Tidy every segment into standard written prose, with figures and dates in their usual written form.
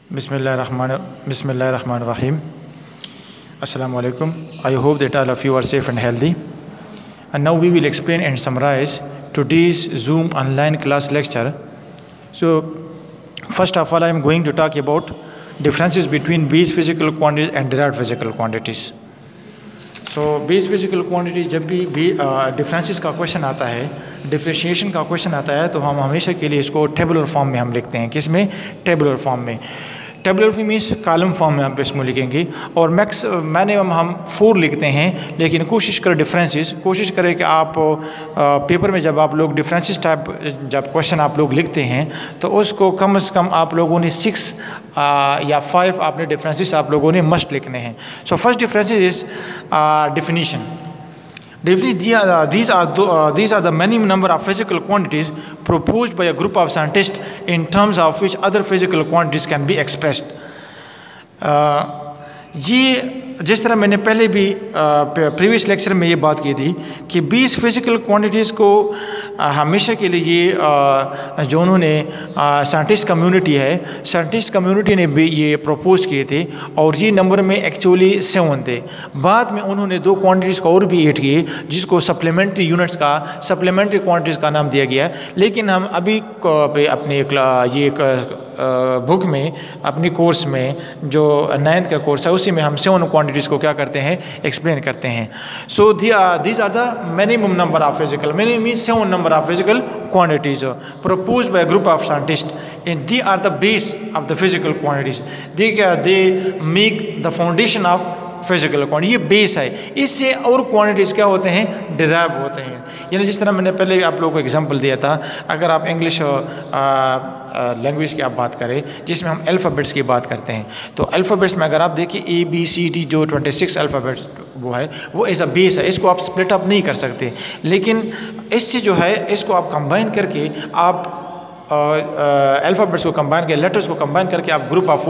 Bismillahirrahmanirrahim. Assalamu alaikum. I hope that all of you are safe and healthy. And now we will explain and summarize today's Zoom online class lecture. So first of all, I am going to talk about differences between base physical quantities and derived physical quantities. So base physical quantities जब भी differences का question आता है, differentiation का question आता है, तो हम हमेशा के लिए इसको टेबुलर फॉर्म में हम लिखते हैं। किस में? टेबुलर फॉर्म में। Tabular form means column form में हम इसमें लिखेंगे और मिनिमम हम 4 लिखते हैं। लेकिन कोशिश करें कोशिश करें कि आप पेपर में जब आप लोग डिफरेंसेस टाइप जब क्वेश्चन आप लोग लिखते हैं तो उसको कम से कम आप लोगों ने 6 या 5 आपने डिफरेंसेस आप लोगों ने मस्ट लिखने हैं। So first differences is definition. These are the many number of physical quantities proposed by a group of scientists in terms of which other physical quantities can be expressed. ये जिस तरह मैंने पहले भी प्रीवियस लेक्चर में ये बात की थी कि 20 फिज़िकल क्वांटिटीज़ को हमेशा के लिए ये जो उन्होंने साइंटिस्ट कम्युनिटी ने भी ये प्रपोज किए थे और ये नंबर में एक्चुअली 7 थे। बाद में उन्होंने 2 क्वांटिटीज़ को और भी ऐड किए जिसको सप्लीमेंट्री क्वांटिटीज़ का नाम दिया गया। लेकिन हम अभी अपने ये बुक में अपनी कोर्स में जो 9th का कोर्स है उसी में हम 7 क्वांटिटीज़ को क्या करते हैं, एक्सप्लेन करते हैं। So these are the minimum number of physical, minimum means 7 number of physical quantities proposed by a group of scientists, and they are the base of the physical quantities. They make the foundation of physical quantity, ये base है। इससे और quantities क्या होते हैं, derive होते हैं। यानी जिस तरह मैंने पहले आप लोगों को एग्जांपल दिया था, अगर आप इंग्लिश लैंग्वेज की आप बात करें जिसमें हम अल्फ़ाबेट्स की बात करते हैं, तो अल्फ़ाबेट्स में अगर आप देखिए ABCD जो 26 अल्फ़ाबेट्स वो एज अ बेस है, इसको आप स्प्लिट अप नहीं कर सकते। लेकिन इससे जो है इसको आप कंबाइन करके आप अल्फ़ाबेट्स को कंबाइन करके लेटर्स को कंबाइन करके आप ग्रुप ऑफ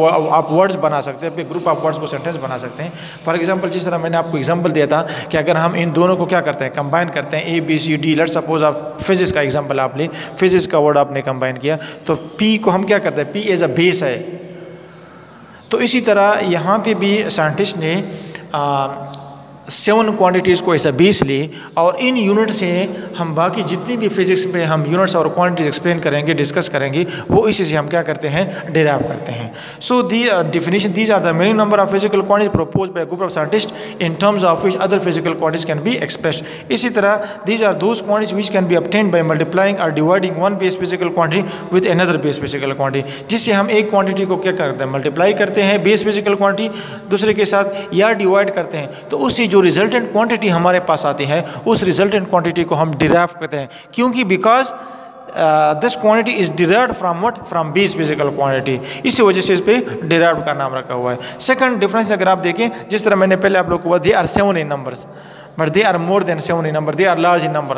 वर्ड्स बना सकते हैं, ग्रुप ऑफ वर्ड्स को सेंटेंस बना सकते हैं। फॉर एग्जांपल जिस तरह मैंने आपको एग्जांपल दिया था कि अगर हम इन दोनों को क्या करते हैं, कंबाइन करते हैं, ABCD, लेट्स सपोज आप फिजिक्स का एग्जांपल आप लें, फिजिक्स का वर्ड आपने कंबाइन किया तो P को हम क्या करते हैं, P एज अ बेस है। तो इसी तरह यहाँ पर भी साइंटिस्ट ने 7 क्वांटिटीज़ को ऐसा बेस ली और इन यूनिट से हम बाकी जितनी भी फिजिक्स में हम यूनिट्स और क्वांटिटीज़ एक्सप्लेन करेंगे, डिस्कस करेंगे, वो इसी से हम क्या करते हैं, डिराइव करते हैं। So the definition, these are the minimum number of physical quantities proposed by group of scientist in terms of which other physical quantities can be expressed. इसी तरह these are those quantities which can be obtained by multiplying और dividing one base physical quantity with another base physical quantity, जिससे हम एक quantity को क्या करते हैं, मल्टीप्लाई करते हैं बेस फिजिकल क्वांटिटी दूसरे के साथ या डिवाइड करते हैं, तो उससे जो रिजल्टेंट क्वांटिटी हमारे पास आती है उस रिजल्टेंट क्वांटिटी को हम डिराइव करते हैं। क्योंकि because this quantity is derived from what, from base physical quantity, इसी वजह से इस पे डिराइव्ड का नाम रखा हुआ है। सेकंड डिफरेंस अगर आप देखें, जिस तरह मैंने पहले आप लोग को बोला, they are 7 in numbers but they are more than 7 in number, they are large in number.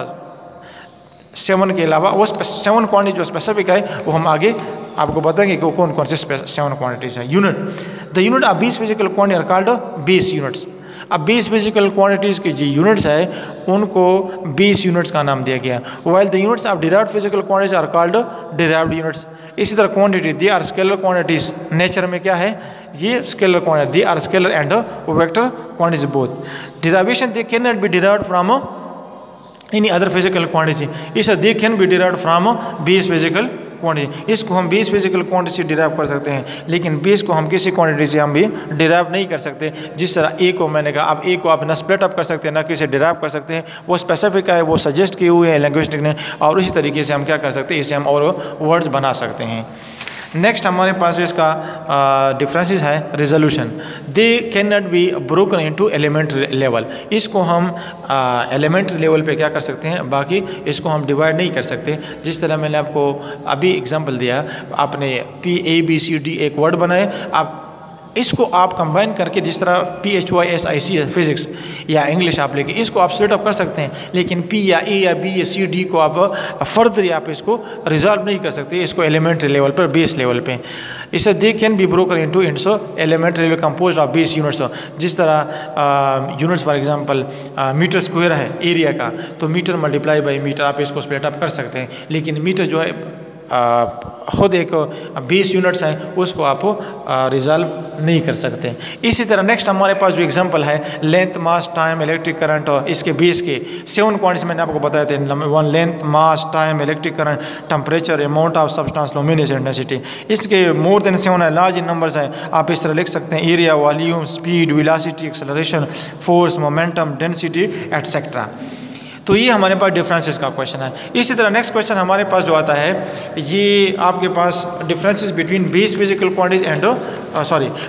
7 के अलावा वो 7 क्वांटिटी जो स्पेसिफिक है वो हम आगे आपको बताएंगे कि वो कौन कौन से 7 क्वांटिटीज़ हैं। Unit, the unit of base physical quantity are called base units. अब बेस फिजिकल क्वांटिटीज़ की जो यूनिट्स है उनको बेस यूनिट्स का नाम दिया गया। While the units of derived physical quantities are called derived units. इसी तरह quantity, they are scalar quantities, nature में क्या है, ये scalar quantity, they are scalar and vector quantities both. Derivation, they can not be derived from any other physical quantity, इस they can be derived from base physical quantity. इसको हम base physical quantity से derive कर सकते हैं, लेकिन base को हम किसी क्वांटिटी से हम भी डिराइव नहीं कर सकते। जिस तरह ए को मैंने कहा, अब ए को आप ना स्प्लिट अप कर सकते हैं ना किसी डिराइव कर सकते हैं, वो स्पेसिफिक है, वो सजेस्ट किए हुए हैं लैंग्विस्टिक ने, और इसी तरीके से हम क्या कर सकते हैं, इससे हम और वर्ड्स बना सकते हैं। नेक्स्ट हमारे पास इसका डिफरेंसेस है resolution. They can not be broken into elementary level. इसको हम एलिमेंट्री लेवल पे क्या कर सकते हैं, बाकी इसको हम डिवाइड नहीं कर सकते। जिस तरह मैंने आपको अभी एग्जांपल दिया, आपने PABCD एक वर्ड बनाए, आप इसको आप कंबाइन करके जिस तरह PHYSIC फिजिक्स या इंग्लिश आप लेके इसको आप स्प्लिट अप कर सकते हैं, लेकिन P या A या B या C D को आप फर्दर आप इसको रिजॉल्व नहीं कर सकते, इसको एलिमेंट्री लेवल पर, बेस लेवल पे। इससे they can be broken into elementary level composed of base units. जिस तरह units for example metre square है एरिया का, तो मीटर मल्टीप्लाई बाई मीटर आप इसको स्प्लिट अप कर सकते हैं, लेकिन मीटर जो है खुद एक 20 यूनिट्स हैं उसको आप रिजॉल्व नहीं कर सकते। इसी तरह नेक्स्ट हमारे पास जो एग्जांपल है length, mass, time, electric current, और इसके बेस के 7 क्वांटिटीज मैंने आपको बताए थे। Number 1 length, mass, time, electric current, temperature, amount of substance, luminous, density. इसके मोर देन 7 है, लार्ज इन नंबर्स हैं। आप इस तरह लिख सकते हैं area, volume, speed, velocity, acceleration, force, momentum, density etcetera. तो ये हमारे पास डिफरेंसेस का क्वेश्चन है। इसी तरह नेक्स्ट क्वेश्चन हमारे पास जो आता है ये आपके पास differences between base physical quantities and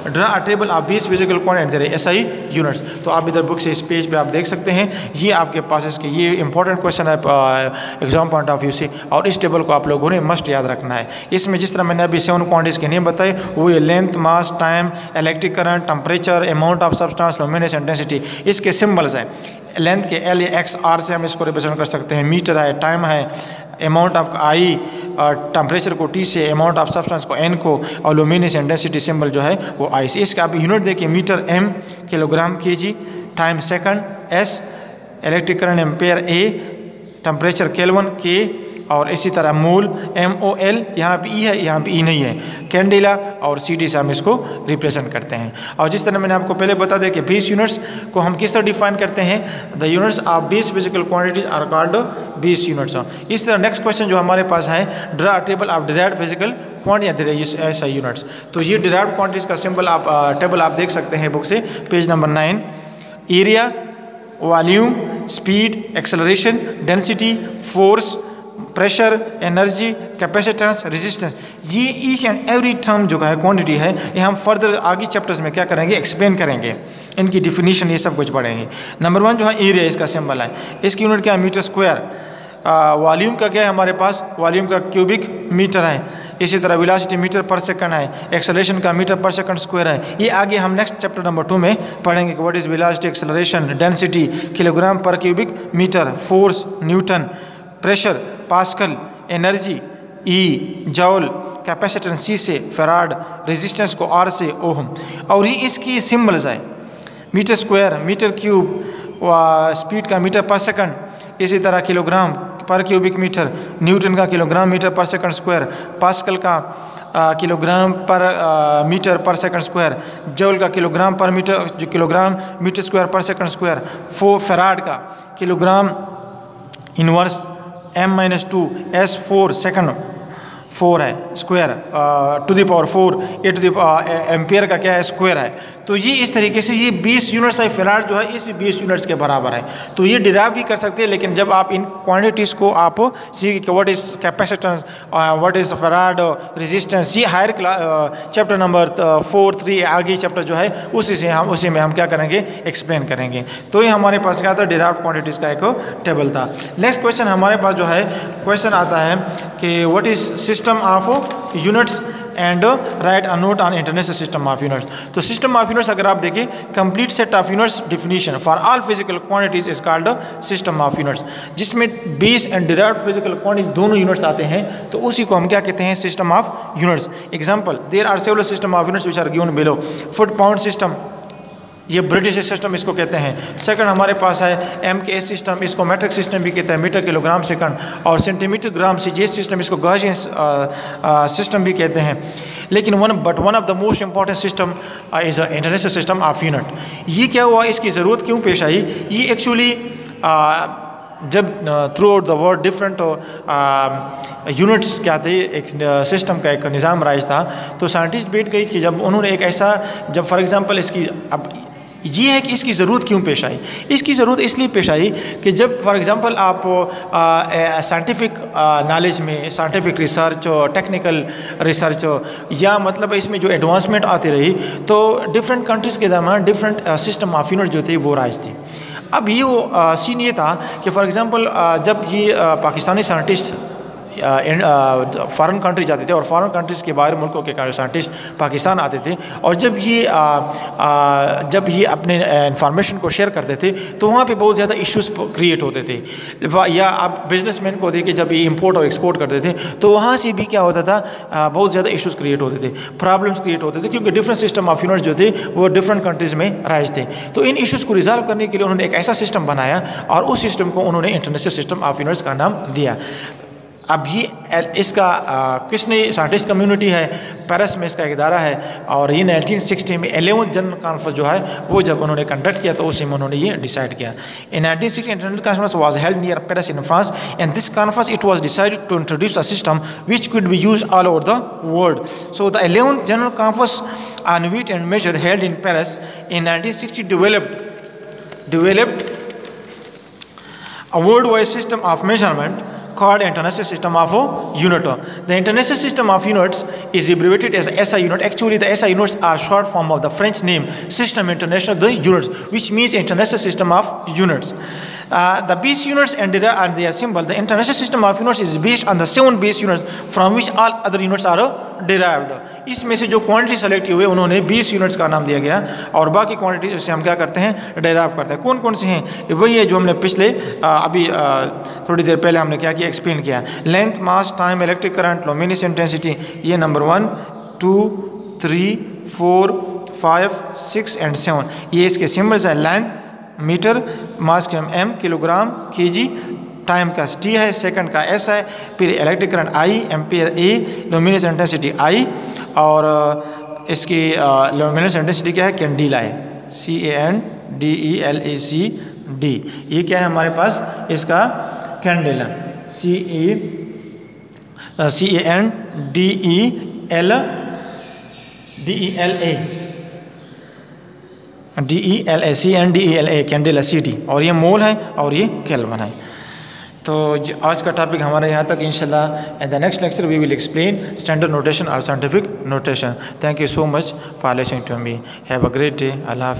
draw a table of base physical quantity and their SI units. तो आप इधर बुक से इस पेज पे आप देख सकते हैं, ये आपके पास इसके ये इंपॉर्टेंट क्वेश्चन है एग्जाम पॉइंट ऑफ व्यू से, और इस टेबल को आप लोगों ने मस्ट याद रखना है। इसमें जिस तरह मैंने अभी 7 क्वांटिटीज के नेम बताए वो ये length, mass, time, electric current, temperature, amount of substance, luminous and density. इसके सिंबल्स हैं। लेंथ के L, X, R से हम इसको रिप्रेजेंट कर सकते हैं। मीटर है, टाइम है, अमाउंट ऑफ I, टेम्परेचर को T से, अमाउंट ऑफ सब्सटेंस को N को, और लुमिनस एंड डेंसिटी सिंबल जो है वो I से। इसका आप यूनिट देखिए, metre M, kilogram kg, time second S, electric current ampere A, temperature kelvin K, और इसी तरह मोल MOL, यहाँ पे E है, यहाँ पे E नहीं है, कैंडेला, और CD से हम इसको रिप्रेजेंट करते हैं। और जिस तरह मैंने आपको पहले बता दें कि बेस यूनिट्स को हम किस तरह डिफाइन करते हैं, the units of base physical quantities are called base units. इस तरह नेक्स्ट क्वेश्चन जो हमारे पास है, draw table of derived physical quantity ऐसा यूनिट्स। तो ये डिराइव्ड क्वांटिटीज का सिंबल आप टेबल आप देख सकते हैं बुक से, page number 9। Area, volume, speed, acceleration, density, force, pressure, energy, capacitance, resistance, ये ईच एंड एवरी टर्म जो है क्वांटिटी है, ये हम फर्दर आगे चैप्टर्स में क्या करेंगे, एक्सप्लेन करेंगे, इनकी डिफिनीशन ये सब कुछ पढ़ेंगे। नंबर 1 जो है एरिया, इसका सिंबल है, इसकी यूनिट क्या है, मीटर स्क्वायर। वॉल्यूम का क्या है हमारे पास, वॉल्यूम का क्यूबिक मीटर है। इसी तरह वेलोसिटी मीटर पर सेकंड है, एक्सेलरेशन का मीटर पर सेकंड स्क्वायर है। ये आगे हम नेक्स्ट चैप्टर नंबर 2 में पढ़ेंगे कि what is velocity, acceleration, density, kilogram per cubic metre, force newton, pressure pascal, energy E joule, capacitance C से, फैराड, रेजिस्टेंस को R से, ओहम। और ये इसकी सिंबल्स है, metre square, metre cube, speed का मीटर पर सेकंड, इसी तरह kilogram per cubic metre, newton का kilogram metre per second square, pascal का kilogram per metre per second square, joule का किलोग्राम पर मीटर, जो किलोग्राम मीटर स्क्वायर पर second square, farad का kilogram inverse M-2 S4 second 4 है square, to the power 4 A to the ampere का क्या है, square है। तो ये इस तरीके से ये 20 यूनिट्स है, फैराड जो है इस 20 यूनिट्स के बराबर है। तो ये डिराइव भी कर सकते हैं, लेकिन जब आप इन क्वांटिटीज़ को आप सीख कि what is capacitance, what is farad, resistance, ये हायर चैप्टर नंबर 4, 3 आगे चैप्टर जो है उसी में हम क्या करेंगे, एक्सप्लेन करेंगे। तो ये हमारे पास क्या था, डिराइव्ड क्वांटिटीज़ का एक टेबल था। नेक्स्ट क्वेश्चन हमारे पास जो है क्वेश्चन आता है कि what is system of units and write a note on international system of units. तो सिस्टम ऑफ यूनिट्स अगर आप देखें, complete set of units definition for all physical quantities is called system of units, जिसमें base and derived physical quantities दोनों units आते हैं, तो उसी को हम क्या कहते हैं, system of units. Example, there are several system of units which are given below. Foot pound system, ये ब्रिटिश सिस्टम इसको कहते हैं। सेकंड हमारे पास है MKS सिस्टम, इसको मेट्रिक सिस्टम भी कहते हैं, मीटर किलोग्राम सेकंड, और सेंटीमीटर ग्राम CGS सिस्टम, इसको गॉसियन सिस्टम भी कहते हैं। लेकिन one of the most important system is international system of unit. ये क्या हुआ, इसकी ज़रूरत क्यों पेश आई, ये एक्चुअली जब through out the world different units क्या थे, एक सिस्टम का एक निज़ाम राइज था, तो साइंटिस्ट बैठ गई कि जब उन्होंने एक ऐसा, जब फॉर एग्जांपल इसकी अब ये है कि इसकी ज़रूरत क्यों पेश आई। इसकी ज़रूरत इसलिए पेश आई कि जब फॉर एग्जांपल आप साइंटिफिक नॉलेज में, साइंटिफिक रिसर्च, टेक्निकल रिसर्च, या मतलब इसमें जो एडवांसमेंट आती रही, तो डिफरेंट कंट्रीज़ के दरमियान डिफरेंट सिस्टम ऑफ यूनिट जो थे वो राइज थे। अब ये सीन ये था कि फॉर एग्जांपल जब ये पाकिस्तानी साइंटिस्ट फॉरेन कंट्री जाते थे और फॉरेन कंट्रीज़ के बाहर मुल्कों के साइंटिस्ट पाकिस्तान आते थे, और जब ये अपने इंफॉर्मेशन को शेयर करते थे तो वहाँ पे बहुत ज़्यादा इश्यूज़ क्रिएट होते थे। या आप बिजनेसमैन को देखिए, जब ये इंपोर्ट और एक्सपोर्ट करते थे तो वहाँ से भी क्या होता था, बहुत ज़्यादा इश्यूज़ क्रिएट होते थे, प्रॉब्लम्स क्रिएट होते थे, क्योंकि डिफरेंट सिस्टम ऑफ यूनिट्स जो थे वो डिफरेंट कंट्रीज़ में राइज थे। तो इन इश्यूज़ को रिजॉल्व करने के लिए उन्होंने एक ऐसा सिस्टम बनाया, और उस सिस्टम को उन्होंने इंटरनेशनल सिस्टम ऑफ यूनिट्स का नाम दिया। अब ये इसका किसने साइंटिस्ट कम्युनिटी है, पेरिस में इसका एक इदारा है, और ये 1960 में 11th जनरल कॉन्फ्रेंस जो है वो जब उन्होंने कंडक्ट किया तो उसी में उन्होंने ये डिसाइड किया। In 1960 general conference was held near Paris in France, and this conference it was decided to introduce a system which could be used all over the world. So the 11th general conference on weight and measure held in Paris in 1960 developed a worldwide system of measurement called International System of Units. The International System of Units is abbreviated as SI unit. Actually, the SI units are short form of the French name System International the Units, which means International System of Units. The base units and their symbol. The International System of Units is based on the 7 base units from which all other units are derived. इसमें से जो quantity select हुए उन्होंने 20 units का नाम दिया गया, और बाकी क्वांटिटी से हम क्या करते हैं, डेराइव करते हैं। कौन कौन से हैं, वही है जो हमने पिछले अभी थोड़ी देर पहले हमने क्या किया, एक्सप्लेन किया। Length, mass, time, electric current, luminous intensity, ये नंबर 1, 2, 3, 4, 5, 6 एंड 7 ये इसके सिम्बल्स है। लेंथ मीटर, मास का एम, किलोग्राम, केजी, टाइम का टी है, सेकंड का एस है, फिर electric current I, ampere A, luminous intensity I, और इसकी लुमिनस इंटेंसिटी क्या है, कैंडिला है, CANDELACD। ये क्या है हमारे पास, इसका कैंडिला, CANDELA कैंडिला CD, और ये मोल है और ये केल्विन है। तो आज का टॉपिक हमारा यहाँ तक। इंशाल्लाह in the next lecture we will explain standard notation और scientific notation. Thank you so much for listening to me. Have a great day. अल्लाह हाफ़िज़।